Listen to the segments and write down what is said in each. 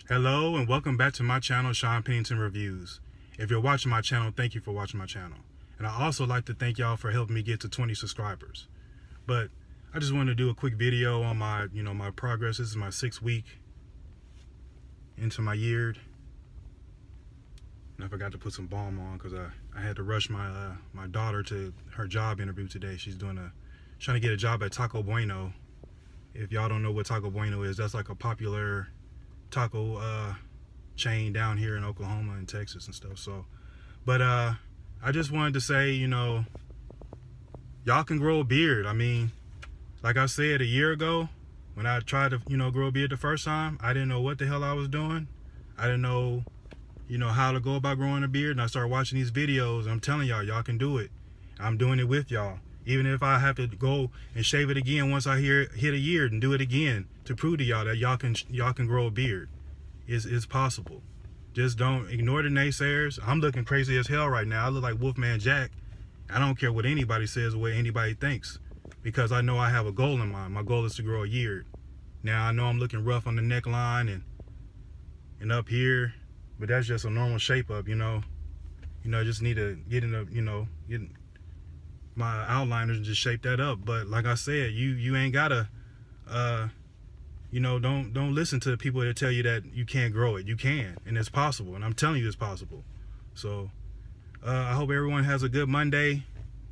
Hello and welcome back to my channel, Sean Pennington Reviews. If you're watching my channel, thank you for watching my channel. And I also like to thank y'all for helping me get to 20 subscribers. But I just wanted to do a quick video on my, my progress. This is my 6th week into my year. And I forgot to put some balm on because I had to rush my daughter to her job interview today. She's trying to get a job at Taco Bueno. If y'all don't know what Taco Bueno is, that's like a popular taco chain down here in Oklahoma and Texas and stuff. So but I just wanted to say, y'all can grow a beard. I mean, like I said a year ago when I tried to grow a beard the first time, I didn't know what the hell I was doing. I didn't know how to go about growing a beard, and I started watching these videos. I'm telling y'all can do it. I'm doing it with y'all. Even if I have to go and shave it again once I hit a year, and do it again to prove to y'all that y'all can grow a beard. It's possible. Just don't ignore the naysayers. I'm looking crazy as hell right now. I look like Wolfman Jack. I don't care what anybody says or what anybody thinks, because I know I have a goal in mind. My goal is to grow a beard. Now I know I'm looking rough on the neckline and up here, but that's just a normal shape up, I just need to get in get my outliners and just shape that up. But like I said, you ain't gotta don't listen to the people that tell you that you can't grow it. You can, and it's possible, and I'm telling you it's possible. So I hope everyone has a good Monday,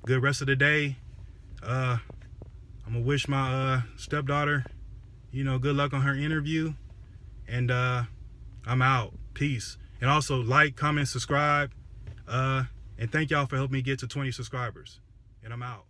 good rest of the day. I'm gonna wish my stepdaughter good luck on her interview, and I'm out. Peace. And also like, comment, subscribe, and thank y'all for helping me get to 20 subscribers. And I'm out.